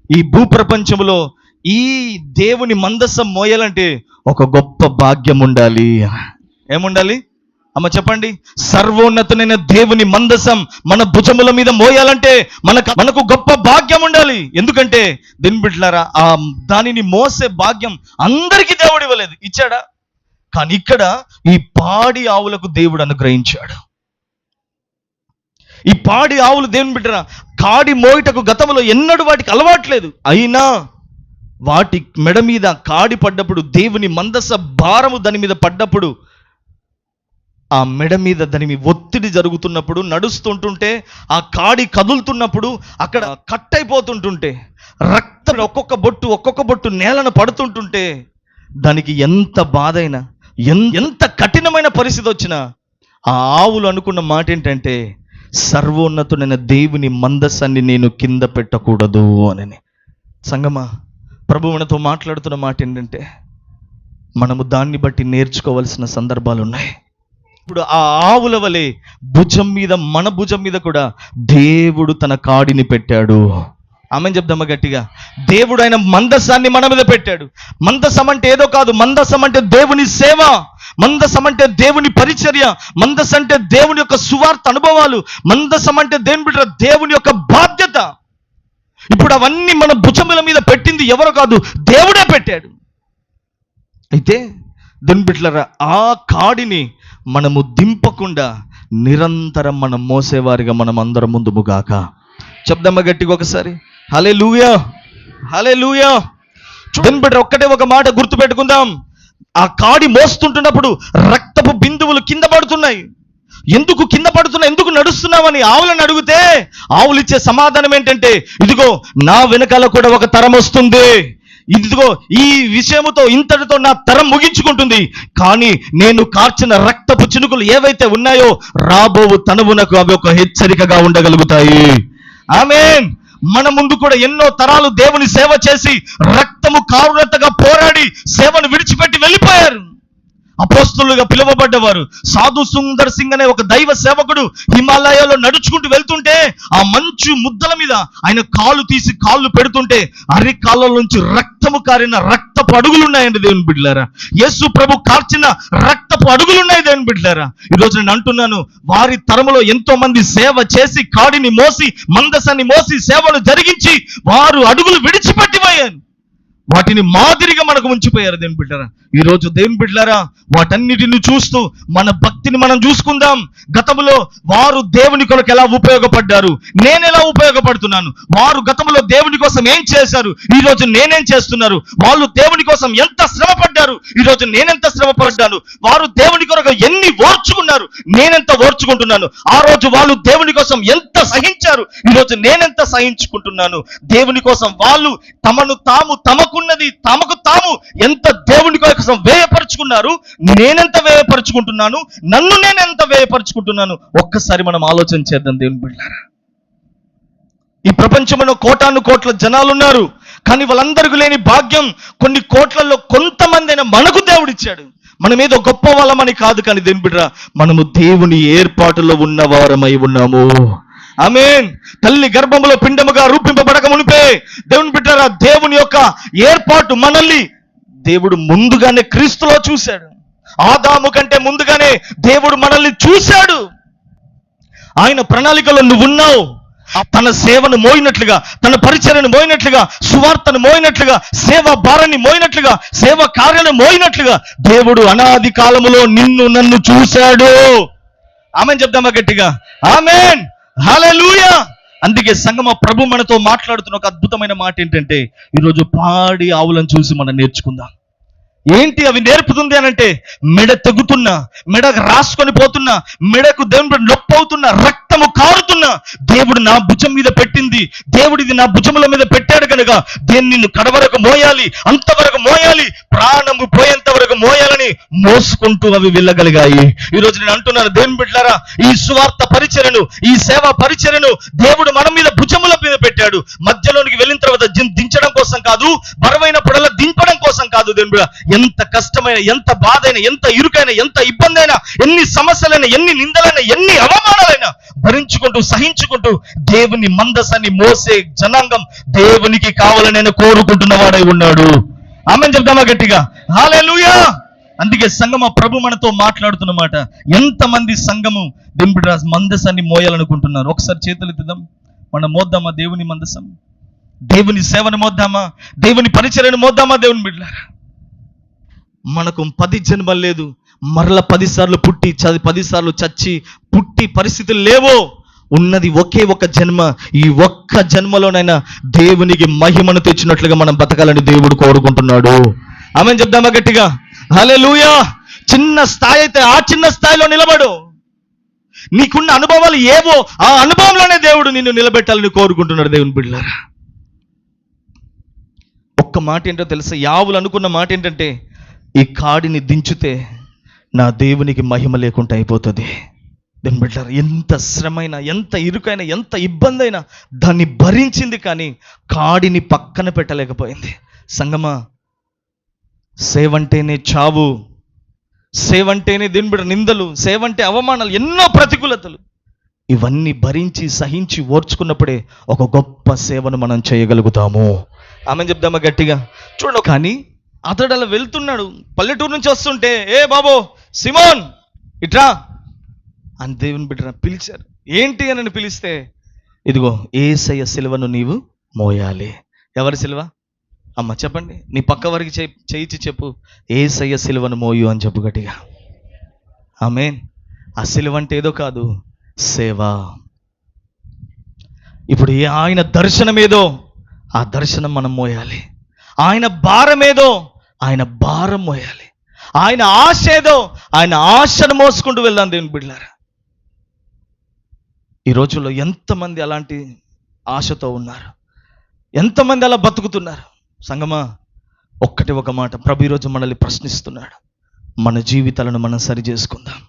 ఈ భూప్రపంచంలో ఈ దేవుని మందసం మోయాలంటే ఒక గొప్ప భాగ్యం ఉండాలి. ఏముండాలి అమ్మ చెప్పండి? సర్వోన్నతమైన దేవుని మందసం మన భుజముల మీద మోయాలంటే మనకు గొప్ప భాగ్యం ఉండాలి. ఎందుకంటే దీని బిడ్డలారా, ఆ దానిని మోసే భాగ్యం అందరికీ దేవుడు ఇవ్వలేదు, ఇచ్చాడా? కానీ ఇక్కడ ఈ పాడి ఆవులకు దేవుడు అనుగ్రహించాడు. ఈ పాడి ఆవులు దేవుని బిడ్డరా, కాడి మోయిటకు గతంలో ఎన్నడూ వాటికి అలవాట్లేదు. అయినా వాటి మెడ మీద కాడి పడ్డప్పుడు, దేవుని మందస భారము దాని మీద పడ్డప్పుడు, ఆ మెడ మీద దాని మీద ఒత్తిడి జరుగుతున్నప్పుడు, నడుస్తుంటుంటే, ఆ కాడి కదులుతున్నప్పుడు, అక్కడ కట్ అయిపోతుంటుంటే, రక్తం ఒక్కొక్క బొట్టు నేలను పడుతుంటుంటే, దానికి ఎంత బాధైనా, ఎంత కఠినమైన పరిస్థితి వచ్చినా, ఆ ఆవులు అనుకున్న మాట ఏంటంటే, సర్వోన్నతుడైన దేవుని మందసాన్ని నేను కింద పెట్టకూడదు అని. సంగమా, ప్రభు మనతో మాట్లాడుతున్న మాట ఏంటంటే, మనము దాన్ని బట్టి నేర్చుకోవాల్సిన సందర్భాలు ఉన్నాయి. ఇప్పుడు ఆ ఆవుల వలె మన భుజం మీద కూడా దేవుడు తన కాడిని పెట్టాడు. ఆమె చెప్దామా గట్టిగా? దేవుడు ఆయన మందసాన్ని మన మీద పెట్టాడు. మందసం అంటే ఏదో కాదు, మందసం అంటే దేవుని సేవ, మందసం అంటే దేవుని పరిచర్య, మందసం అంటే దేవుని యొక్క సువార్త అనుభవాలు, మందసం అంటే దేవుని యొక్క బాధ్యత. ఇప్పుడు అవన్నీ మన భుజముల మీద పెట్టింది ఎవరో కాదు, దేవుడే పెట్టాడు. అయితే దేవుని బిడ్డలారా, ఆ కాడిని మనము దింపకుండా నిరంతరం మనం మోసేవారిగా మనం అందరం ముందుముగాక. చెప్దామా గట్టిగా ఒకసారి? హల్లెలూయా, హల్లెలూయా. చూడండి బిడ్డ, ఒక్కటే ఒక మాట గుర్తుపెట్టుకుందాం. ఆ కాడి మోస్తుంటున్నప్పుడు రక్తపు బిందువులు కింద పడుతున్నాయి. ఎందుకు కింద పడుతున్నాయి, ఎందుకు నడుస్తున్నామని ఆవులను అడిగితే ఆవులు ఇచ్చే సమాధానం ఏంటంటే, ఇదిగో నా వెనకాల కూడా ఒక తరం వస్తుంది, ఇదిగో ఈ విషయముతో ఇంతటితో నా తరం ముగించుకుంటుంది, కానీ నేను కార్చిన రక్తపు చినుకులు ఏవైతే ఉన్నాయో రాబోవు తనవునకు అవి ఒక హెచ్చరికగా ఉండగలుగుతాయి. ఆమేన్. మన ముందు కూడా ఎన్నో తరాలు దేవుని సేవ చేసి రక్తము కారునెత్తగా పోరాడి సేవను విడిచిపెట్టి వెళ్ళిపోయారు. అపోస్తలులుగా పిలువబడ్డవారు. సాధు సుందర్ సింగ్ అనే ఒక దైవ సేవకుడు హిమాలయాల్లో నడుచుకుంటూ వెళ్తుంటే, ఆ మంచు ముద్దల మీద ఆయన కాళ్ళు తీసి కాళ్ళు పెడుతుంటే అరి కాళ్ళ నుంచి రక్తము కారిన రక్తపు అడుగులు ఉన్నాయండి దేవుని బిడ్డలారా. యేసు ప్రభు కార్చిన రక్తపు అడుగులు ఉన్నాయి దేవుని బిడ్డలారా. ఈరోజు నేను అంటున్నాను, వారి తరములో ఎంతో మంది సేవ చేసి కాడిని మోసి మందసాన్ని మోసి సేవలు జరిగించి వారు అడుగులు విడిచిపెట్టిపోయారు. వాటిని మాదిరిగా మనకు ఉంచిపోయారు దేవుని బిడ్డలారా. ఈరోజు దేవుని బిడ్డలారా, వాటన్నిటిని చూస్తూ మన భక్తిని మనం చూసుకుందాం. గతంలో వారు దేవుని కొరకు ఎలా ఉపయోగపడ్డారు, నేను ఎలా ఉపయోగపడుతున్నాను, వారు గతంలో దేవుని కోసం ఏం చేశారు, ఈరోజు నేనేం చేస్తున్నారు, వాళ్ళు దేవుని కోసం ఎంత శ్రమ పడ్డారు, ఈరోజు నేనెంత శ్రమ పడ్డాను, వారు దేవుని కొరకు ఎన్ని ఓర్చుకున్నారు, నేనెంత ఓర్చుకుంటున్నాను, ఆ రోజు వాళ్ళు దేవుని కోసం ఎంత సహించారు, ఈరోజు నేనెంత సహించుకుంటున్నాను, దేవుని కోసం వాళ్ళు తమకు తాము ఎంత దేవుని కోసం వ్యయపరుచుకున్నారు, నేనెంత వ్యయపరుచుకుంటున్నాను, నన్ను నేనెంత వ్యయపరుచుకుంటున్నాను. ఒక్కసారి మనం ఆలోచన చేద్దాం దేవుని బిడ్డలారా. ఈ ప్రపంచంలో కోటాను కోట్ల జనాలు ఉన్నారు, కానీ వాళ్ళందరికీ లేని భాగ్యం కొన్ని కోట్లలో కొంతమంది అయినా మనకు దేవుడిచ్చాడు. మనం ఏదో గొప్ప వాళ్ళమని కాదు, కానీ దేవుని బిడ్డలారా, మనము దేవుని ఏర్పాటులో ఉన్నవారమై ఉన్నాము. ఆమేన్. తల్లి గర్భములో పిండముగా రూపింపబడక మునిపే దేవుని బిడ్డలారా, దేవుని యొక్క ఏర్పాటు మనల్ని దేవుడు ముందుగానే క్రీస్తులో చూశాడు. ఆదాము కంటే ముందుగానే దేవుడు మనల్ని చూశాడు. ఆయన ప్రణాళికలో నువ్వు ఉన్నావు. తన సేవను మోయినట్లుగా, తన పరిచర్యను మోయినట్లుగా, సువార్తను మోయినట్లుగా, సేవా భారాన్ని మోయినట్లుగా, సేవ కార్యాలను మోయినట్లుగా దేవుడు అనాది కాలములో నిన్ను నన్ను చూశాడు. ఆమేన్ చెప్దామా గట్టిగా? ఆమేన్, హల్లెలూయా. అందుకే సంగమ ప్రభు మనతో మాట్లాడుతున్న ఒక అద్భుతమైన మాట ఏంటంటే, ఈరోజు పాడి ఆవులను చూసి మనం నేర్చుకుందాం. ఏంటి అవి నేర్పుతుంది అనంటే, మెడ తెగుతున్నా, మెడ రాసుకొని పోతున్నా, మెడకు దేవుడు నొప్పి అవుతున్నా, రక్తము కారుతున్నా, దేవుడు నా భుజం మీద పెట్టింది, దేవుడు ఇది నా భుజముల మీద పెట్టాడు కనుక దేన్ని నిన్ను కడవరకు మోయాలి, అంతవరకు మోయాలి, ప్రాణము పోయేంత వరకు మోయాలని మోసుకుంటూ అవి వెళ్ళగలిగాయి. ఈరోజు నేను అంటున్నాను దేవుని బిడ్డలారా, ఈ సువార్త పరిచర్యను, ఈ సేవా పరిచర్యను దేవుడు మన మీద భుజముల మీద పెట్టాడు. మధ్యలోనికి వెళ్ళిన తర్వాత దించడం కోసం కాదు, బరువైనప్పుడల్లా దింపడం కోసం కాదు. దేవుని బిడ్డ, ఎంత కష్టమైన, ఎంత బాధైనా, ఎంత ఇరుకైనా, ఎంత ఇబ్బంది అయినా, ఎన్ని సమస్యలైనా, ఎన్ని నిందలైనా, ఎన్ని అవమానాలైనా భరించుకుంటూ సహించుకుంటూ దేవుని మందసాన్ని మోసే జనాంగం దేవునికి కావాలని ఆయన కోరుకుంటున్న వాడై ఉన్నాడు. ఆమేన్ చెప్దామా గట్టిగా? హల్లెలూయా. అందుకే సంఘం ప్రభు మనతో మాట్లాడుతున్నమాట. ఎంతమంది సంఘము దేవుని మందసాన్ని మోయాలనుకుంటున్నారు? ఒకసారి చేతులు ఎత్తుదాం. మనం మోద్దామా దేవుని మందసం? దేవుని సేవను మోద్దామా? దేవుని పరిచర్యను మోద్దామా? దేవుని బిడ్డలారా, మనకు 10 జన్మలు లేదు, మరల 10 సార్లు పుట్టి 10 సార్లు చచ్చి పుట్టి పరిస్థితులు లేవో. ఉన్నది ఒకే ఒక జన్మ. ఈ ఒక్క జన్మలోనైనా దేవునికి మహిమను తెచ్చినట్లుగా మనం బతకాలని దేవుడు కోరుకుంటున్నాడు. ఆమేన్ చెప్దామా గట్టిగా? హల్లెలూయా. చిన్న స్థాయి అయితే ఆ చిన్న స్థాయిలో నిలబడు. నీకున్న అనుభవాలు ఏవో ఆ అనుభవంలోనే దేవుడు నిన్ను నిలబెట్టాలని కోరుకుంటున్నాడు. దేవుని బిడ్డలారా, ఒక్క మాట ఏంటో తెలుసా? యావులు అనుకున్న మాట ఏంటంటే, ఈ కాడిని దించితే నా దేవునికి మహిమ లేకుండా అయిపోతుంది. దేవుని బిడ్డలారా, ఎంత శ్రమైనా, ఎంత ఇరుకైనా, ఎంత ఇబ్బంది అయినా దాన్ని భరించింది, కానీ కాడిని పక్కన పెట్టలేకపోయింది. సంగమా, సేవంటేనే చావు, సేవంటేనే దేవుని బిడ్డ నిందలు, సేవంటే అవమానాలు, ఎన్నో ప్రతికూలతలు, ఇవన్నీ భరించి సహించి ఓర్చుకున్నప్పుడే ఒక గొప్ప సేవను మనం చేయగలుగుతాము. ఆమెను చెప్దామా గట్టిగా? చూడు, కానీ అతడు అలా వెళ్తున్నాడు, పల్లెటూరు నుంచి వస్తుంటే, ఏ బాబో సిమోన్ ఇట్రా అని దేవుని బిడ్డ పిలిచారు. ఏంటి అని పిలిస్తే, ఇదిగో యేసయ్య సిలువను నీవు మోయాలి. ఎవరి సిలువ? అమ్మ చెప్పండి, నీ పక్క వారికి చేయించి చెప్పు, యేసయ్య సిలువను మోయు అని చెప్పు గట్టిగా. ఆమేన్. ఆ సిలువ అంటే ఏదో కాదు, సేవ. ఇప్పుడు ఆయన దర్శనం ఏదో ఆ దర్శనం మనం మోయాలి. ఆయన భారం ఏదో ఆయన భారం మోయాలి. ఆయన ఆశ ఏదో ఆయన ఆశను మోసుకుంటూ వెళ్దాం. దేవుని బిడ్డలారా, ఈ రోజుల్లో ఎంతమంది అలాంటి ఆశతో ఉన్నారు, ఎంతమంది అలా బతుకుతున్నారు. సంగమా, ఒక మాట ప్రభు ఈరోజు మనల్ని ప్రశ్నిస్తున్నాడు. మన జీవితాలను మనం సరి చేసుకుందాం.